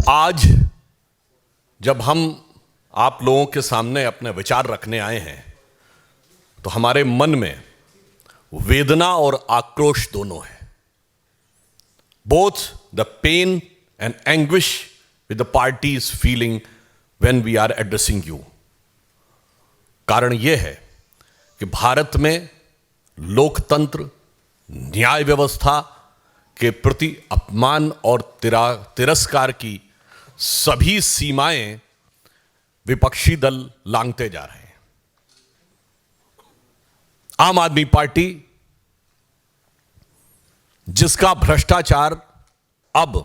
आज जब हम आप लोगों के सामने अपने विचार रखने आए हैं तो हमारे मन में वेदना और आक्रोश दोनों है। Both the pain and anguish with the party is feeling when we are addressing you. कारण यह है कि भारत में लोकतंत्र, न्याय व्यवस्था के प्रति अपमान और तिरस्कार की सभी सीमाएं विपक्षी दल लांघते जा रहे हैं। आम आदमी पार्टी, जिसका भ्रष्टाचार अब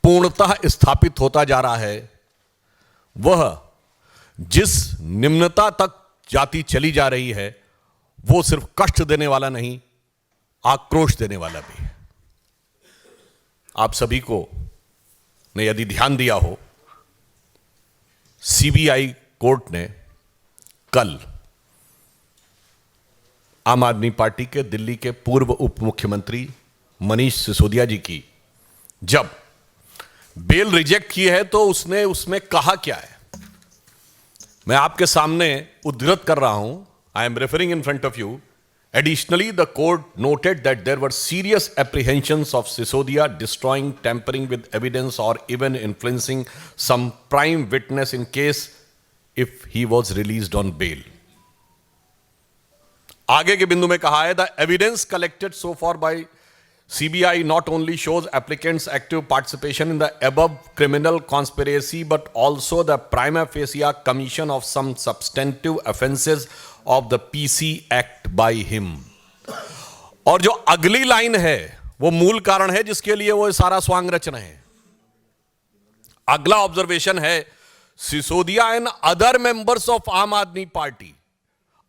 पूर्णतः स्थापित होता जा रहा है, वह जिस निम्नता तक जाती चली जा रही है, वो सिर्फ कष्ट देने वाला नहीं, आक्रोश देने वाला भी है। आप सभी को ने यदि ध्यान दिया हो, सीबीआई कोर्ट ने कल आम आदमी पार्टी के दिल्ली के पूर्व उप मुख्यमंत्री मनीष सिसोदिया जी की जब बेल रिजेक्ट की है तो उसने उसमें कहा क्या है, मैं आपके सामने उद्धृत कर रहा हूं। I am referring in front of you. Additionally, the court noted that there were serious apprehensions of Sisodia destroying, tampering with evidence, or even influencing some prime witness in case if he was released on bail. आगे के बिंदु में कहा है, the evidence collected so far by CBI not only shows applicants' active participation in the above criminal conspiracy, but also the prima facie commission of some substantive offences of the PC Act by him. और जो अगली line है वो मूल कारण है जिसके लिए वो सारा स्वांग रच रहे हैं। अगला ऑब्जर्वेशन है, Sisodia and other members of आम आदमी party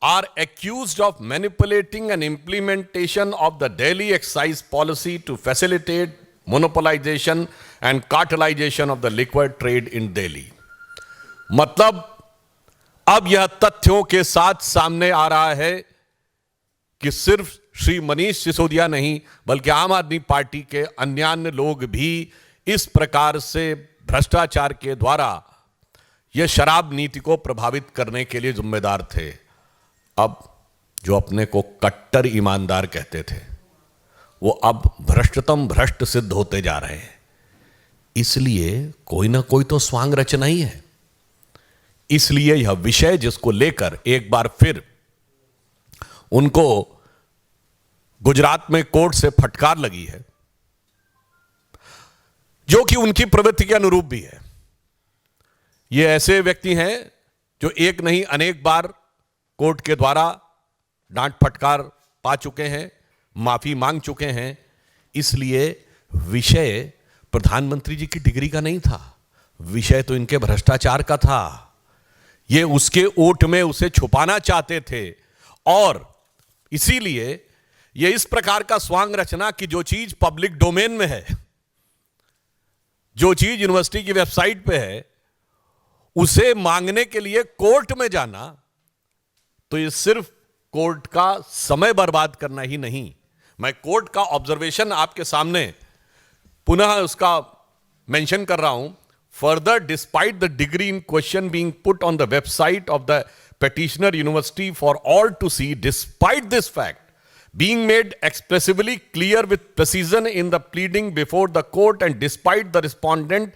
are accused of manipulating an implementation of the Delhi excise policy to facilitate monopolization and cartelization of the liquor trade in Delhi. मतलब अब यह तथ्यों के साथ सामने आ रहा है कि सिर्फ श्री मनीष सिसोदिया नहीं बल्कि आम आदमी पार्टी के अन्य लोग भी इस प्रकार से भ्रष्टाचार के द्वारा यह शराब नीति को प्रभावित करने के लिए जिम्मेदार थे। अब जो अपने को कट्टर ईमानदार कहते थे वो अब भ्रष्टतम भ्रष्ट सिद्ध होते जा रहे हैं। इसलिए कोई ना कोई तो स्वांग रचना ही है। इसलिए यह विषय जिसको लेकर एक बार फिर उनको गुजरात में कोर्ट से फटकार लगी है, जो कि उनकी प्रवृत्ति के अनुरूप भी है। ये ऐसे व्यक्ति हैं जो एक नहीं अनेक बार कोर्ट के द्वारा डांट फटकार पा चुके हैं, माफी मांग चुके हैं। इसलिए विषय प्रधानमंत्री जी की डिग्री का नहीं था, विषय तो इनके भ्रष्टाचार का था। ये उसके ओट में उसे छुपाना चाहते थे और इसीलिए ये इस प्रकार का स्वांग रचना कि जो चीज पब्लिक डोमेन में है, जो चीज यूनिवर्सिटी की वेबसाइट पे है, उसे मांगने के लिए कोर्ट में जाना, तो ये सिर्फ कोर्ट का समय बर्बाद करना ही नहीं। मैं कोर्ट का ऑब्जर्वेशन आपके सामने पुनः उसका मेंशन कर रहा हूं। Further, despite the degree in question being put on the website of the petitioner university for all to see, despite this fact being made expressively clear with precision in the pleading before the court, and despite the respondent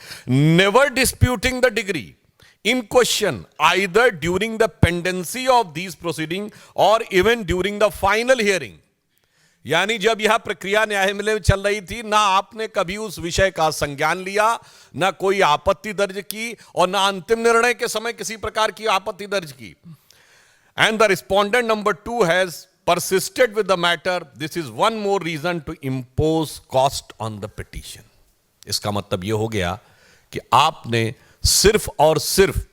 never disputing the degree in question either during the pendency of these proceedings or even during the final hearing. यानी जब यह प्रक्रिया न्यायालय में चल रही थी, ना आपने कभी उस विषय का संज्ञान लिया, ना कोई आपत्ति दर्ज की और ना अंतिम निर्णय के समय किसी प्रकार की आपत्ति दर्ज की। And the respondent number 2 has persisted with the matter. This is one more reason to impose cost on the petition. इसका मतलब यह हो गया कि आपने सिर्फ और सिर्फ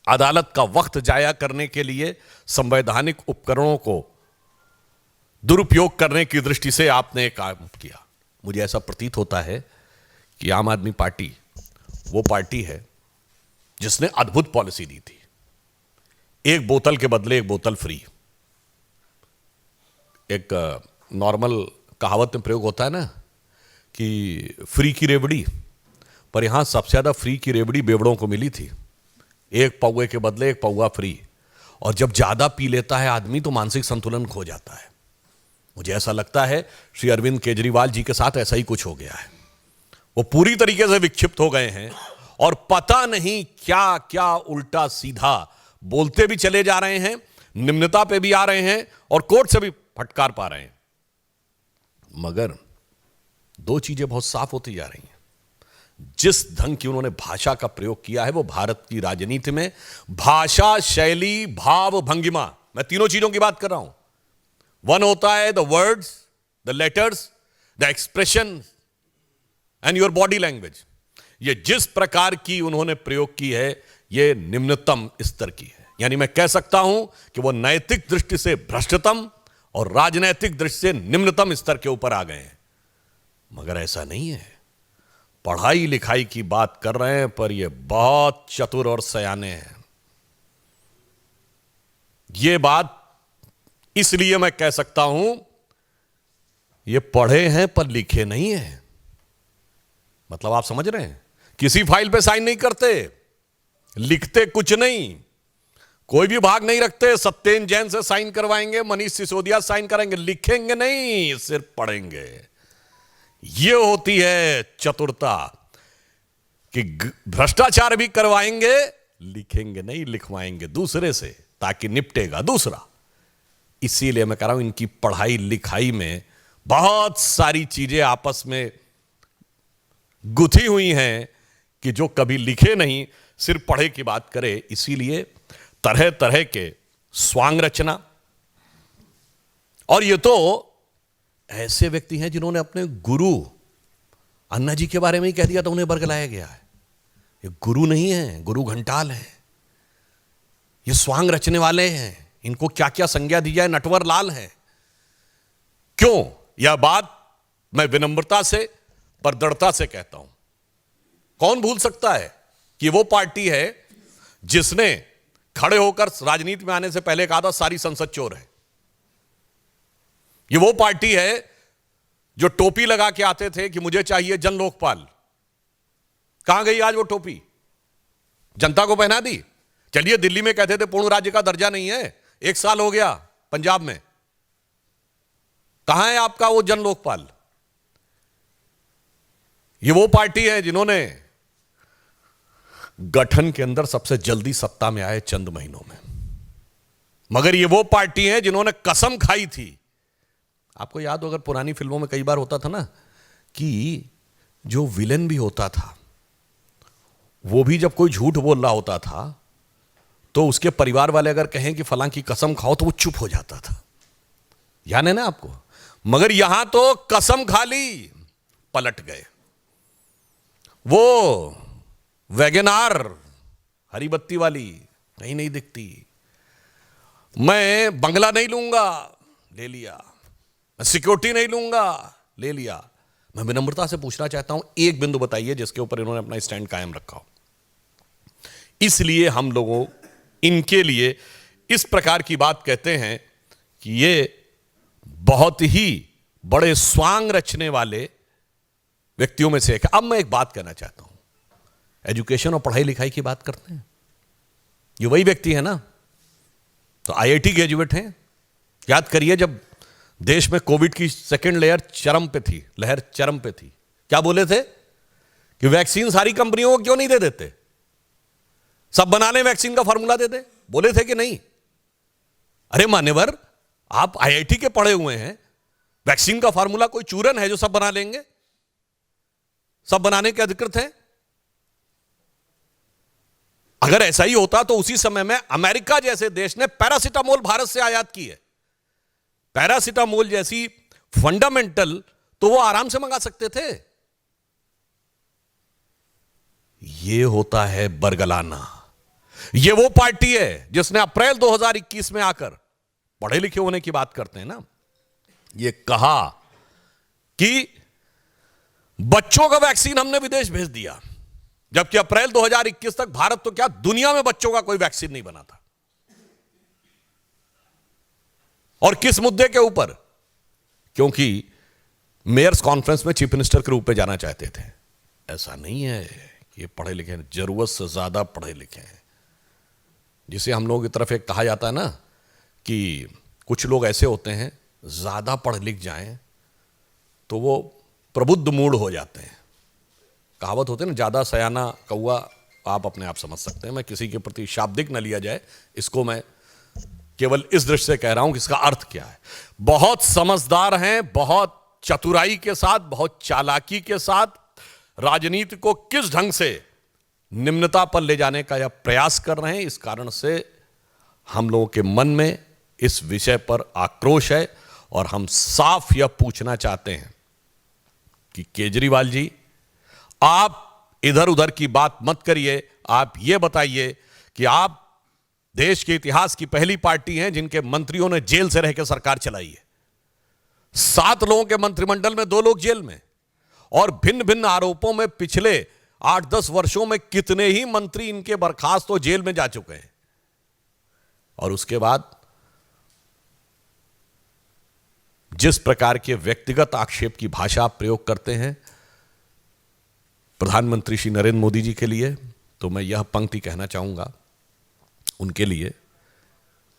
अदालत का वक्त जाया करने के लिए संवैधानिक उपकरणों को दुरुपयोग करने की दृष्टि से आपने काम किया। मुझे ऐसा प्रतीत होता है कि आम आदमी पार्टी वो पार्टी है जिसने अद्भुत पॉलिसी दी थी, एक बोतल के बदले एक बोतल फ्री। एक नॉर्मल कहावत में प्रयोग होता है ना कि फ्री की रेवड़ी पर यहां सबसे ज्यादा फ्री की रेवड़ी बेवड़ों को मिली थी, एक पौवे के बदले एक पौवा फ्री। और जब ज्यादा पी लेता है आदमी तो मानसिक संतुलन खो जाता है। मुझे ऐसा लगता है श्री अरविंद केजरीवाल जी के साथ ऐसा ही कुछ हो गया है। वो पूरी तरीके से विक्षिप्त हो गए हैं और पता नहीं क्या क्या उल्टा सीधा बोलते भी चले जा रहे हैं, निम्नता पे भी आ रहे हैं और कोर्ट से भी फटकार पा रहे हैं। मगर दो चीजें बहुत साफ होती जा रही हैं। जिस ढंग की उन्होंने भाषा का प्रयोग किया है वो भारत की राजनीति में भाषा, शैली, भाव, भंगिमा, मैं तीनों चीजों की बात कर रहा हूं। वन होता है the words, the letters, the expression and your body language. ये जिस प्रकार की उन्होंने प्रयोग की है ये निम्नतम स्तर की है। यानी मैं कह सकता हूं कि वो नैतिक दृष्टि से भ्रष्टतम और राजनैतिक दृष्टि से निम्नतम स्तर के ऊपर आ गए हैं। मगर ऐसा नहीं है। पढ़ाई लिखाई की बात कर रहे हैं पर ये बहुत चतुर और सयाने हैं। ये बात इसलिए मैं कह सकता हूं, ये पढ़े हैं पर लिखे नहीं हैं। मतलब आप समझ रहे हैं, किसी फाइल पे साइन नहीं करते, लिखते कुछ नहीं, कोई भी भाग नहीं रखते। सत्येन जैन से साइन करवाएंगे, मनीष सिसोदिया साइन करेंगे, लिखेंगे नहीं, सिर्फ पढ़ेंगे। यह होती है चतुरता कि भ्रष्टाचार भी करवाएंगे, लिखेंगे नहीं, लिखवाएंगे दूसरे से ताकि निपटेगा दूसरा। इसीलिए मैं कह रहा हूं इनकी पढ़ाई लिखाई में बहुत सारी चीजें आपस में गुथी हुई हैं कि जो कभी लिखे नहीं, सिर्फ पढ़े की बात करे। इसीलिए तरह तरह के स्वांग रचना। और ये तो ऐसे व्यक्ति हैं जिन्होंने अपने गुरु अन्ना जी के बारे में ही कह दिया तो उन्हें बरगलाया गया है। ये गुरु नहीं है, गुरु घंटाल है। ये स्वांग रचने वाले हैं। इनको क्या क्या संज्ञा दी जाए, नटवर लाल है। क्यों? यह बात मैं विनम्रता से पर दृढ़ता से कहता हूं। कौन भूल सकता है कि वो पार्टी है जिसने खड़े होकर राजनीति में आने से पहले कहा था सारी संसद चोर है। ये वो पार्टी है जो टोपी लगा के आते थे कि मुझे चाहिए जन लोकपाल। कहां गई आज वो टोपी? जनता को पहना दी। चलिए, दिल्ली में कहते थे पूर्ण राज्य का दर्जा नहीं है, 1 साल हो गया पंजाब में। कहां है आपका वो जन लोकपाल? ये वो पार्टी है जिन्होंने गठन के अंदर सबसे जल्दी सत्ता में आए चंद महीनों में। मगर ये वो पार्टी है जिन्होंने कसम खाई थी। आपको याद हो, अगर पुरानी फिल्मों में कई बार होता था ना कि जो विलेन भी होता था वो भी जब कोई झूठ बोल रहा होता था तो उसके परिवार वाले अगर कहें कि फलां की कसम खाओ तो वो चुप हो जाता था। याद है ना आपको? मगर यहां तो कसम खा ली, पलट गए। वो वैगनार हरी बत्ती वाली कहीं नहीं दिखती। मैं बंगला नहीं लूंगा, ले लिया। मैं सिक्योरिटी नहीं लूंगा, ले लिया। मैं विनम्रता से पूछना चाहता हूं, एक बिंदु बताइए जिसके ऊपर इन्होंने अपना स्टैंड कायम रखा हो। इसलिए हम लोगों इनके लिए इस प्रकार की बात कहते हैं कि ये बहुत ही बड़े स्वांग रचने वाले व्यक्तियों में से एक। अब मैं एक बात कहना चाहता हूं, एजुकेशन और पढ़ाई लिखाई की बात करते हैं। ये वही व्यक्ति है ना, तो आईआईटी ग्रेजुएट हैं। याद करिए, जब देश में कोविड की सेकेंड लहर चरम पे थी, क्या बोले थे कि वैक्सीन सारी कंपनियों को क्यों नहीं दे देते, सब बना लें, वैक्सीन का फार्मूला दे दे। बोले थे कि नहीं? अरे मान्यवर, आप आईआईटी के पढ़े हुए हैं, वैक्सीन का फार्मूला कोई चूरन है जो सब बना लेंगे? सब बनाने के अधिकृत हैं। अगर ऐसा ही होता तो उसी समय में अमेरिका जैसे देश ने पैरासिटामोल भारत से आयात की है। पैरासिटामोल जैसी फंडामेंटल तो वो आराम से मंगा सकते थे। ये होता है बरगलाना। ये वो पार्टी है जिसने अप्रैल 2021 में आकर, पढ़े लिखे होने की बात करते हैं ना, ये कहा कि बच्चों का वैक्सीन हमने विदेश भेज दिया, जबकि अप्रैल 2021 तक भारत तो क्या दुनिया में बच्चों का कोई वैक्सीन नहीं बना था। और किस मुद्दे के ऊपर? क्योंकि मेयर्स कॉन्फ्रेंस में चीफ मिनिस्टर के रूप में जाना चाहते थे। ऐसा नहीं है कि ये पढ़े लिखे हैं, जरूरत से ज्यादा पढ़े लिखे हैं। जिसे हम लोगों की तरफ एक कहा जाता है ना कि कुछ लोग ऐसे होते हैं ज्यादा पढ़ लिख जाएं तो वो प्रबुद्ध मूड हो जाते हैं। कहावत होती है ना, ज्यादा सयाना कौवा, आप अपने आप समझ सकते हैं। मैं किसी के प्रति शाब्दिक न लिया जाए, इसको मैं केवल इस दृष्टि से कह रहा हूं कि इसका अर्थ क्या है। बहुत समझदार हैं, बहुत चतुराई के साथ, बहुत चालाकी के साथ राजनीति को किस ढंग से निम्नता पर ले जाने का यह प्रयास कर रहे हैं। इस कारण से हम लोगों के मन में इस विषय पर आक्रोश है और हम साफ यह पूछना चाहते हैं कि केजरीवाल जी, आप इधर उधर की बात मत करिए। आप यह बताइए कि आप देश के इतिहास की पहली पार्टी हैं जिनके मंत्रियों ने जेल से रह के सरकार चलाई है। 7 लोगों के मंत्रिमंडल में 2 लोग जेल में, और भिन्न भिन्न आरोपों में पिछले 8-10 वर्षों में कितने ही मंत्री इनके बर्खास्त हो जेल में जा चुके हैं। और उसके बाद जिस प्रकार के व्यक्तिगत आक्षेप की भाषा आप प्रयोग करते हैं प्रधानमंत्री श्री नरेंद्र मोदी जी के लिए, तो मैं यह पंक्ति कहना चाहूंगा उनके लिए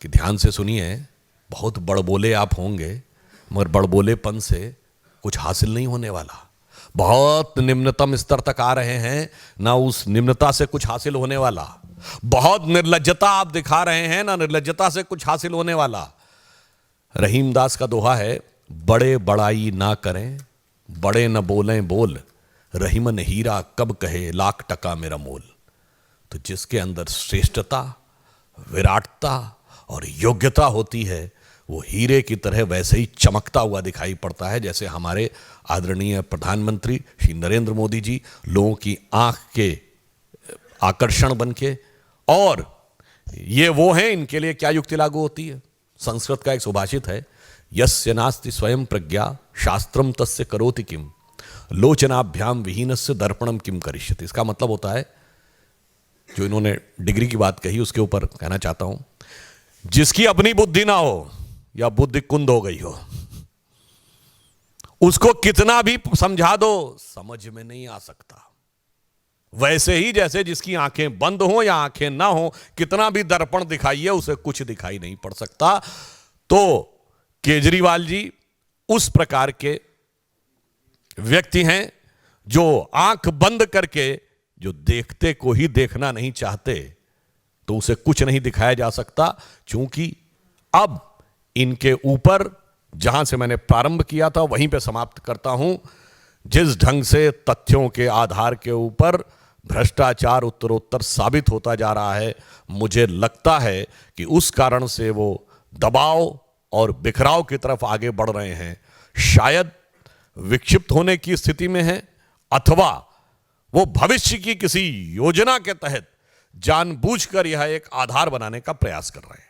कि ध्यान से सुनिए। बहुत बड़बोले आप होंगे, मगर बड़बोलेपन से कुछ हासिल नहीं होने वाला। बहुत निम्नतम स्तर तक आ रहे हैं, ना उस निम्नता से कुछ हासिल होने वाला। बहुत निर्लज्जता आप दिखा रहे हैं, ना निर्लज्जता से कुछ हासिल होने वाला। रहीमदास का दोहा है, बड़े बड़ाई ना करें, बड़े न बोलें बोल, रहीमन हीरा कब कहे लाख टका मेरा मोल। तो जिसके अंदर श्रेष्ठता, विराटता और योग्यता होती है, वो हीरे की तरह वैसे ही चमकता हुआ दिखाई पड़ता है, जैसे हमारे आदरणीय प्रधानमंत्री श्री नरेंद्र मोदी जी लोगों की आंख के आकर्षण बनके। और ये वो हैं, इनके लिए क्या युक्ति लागू होती है। संस्कृत का एक सुभाषित है, यस्य नास्ति स्वयं प्रज्ञा शास्त्रम तस्य करोति किम, लोचनाभ्याम विहीनस्य दर्पणम किम करिष्यति। इसका मतलब होता है, जो इन्होंने डिग्री की बात कही उसके ऊपर कहना चाहता हूं, जिसकी अपनी बुद्धि ना हो या बुद्धि कुंद हो गई हो, उसको कितना भी समझा दो समझ में नहीं आ सकता। वैसे ही जैसे जिसकी आंखें बंद हो या आंखें ना हो, कितना भी दर्पण दिखाइए उसे कुछ दिखाई नहीं पड़ सकता। तो केजरीवाल जी उस प्रकार के व्यक्ति हैं जो आंख बंद करके, जो देखते को ही देखना नहीं चाहते, तो उसे कुछ नहीं दिखाया जा सकता। क्योंकि अब इनके ऊपर, जहां से मैंने प्रारंभ किया था वहीं पे समाप्त करता हूं, जिस ढंग से तथ्यों के आधार के ऊपर भ्रष्टाचार उत्तरोत्तर साबित होता जा रहा है, मुझे लगता है कि उस कारण से वो दबाव और बिखराव की तरफ आगे बढ़ रहे हैं। शायद विक्षिप्त होने की स्थिति में है, अथवा वो भविष्य की किसी योजना के तहत जानबूझकर यह एक आधार बनाने का प्रयास कर रहे हैं।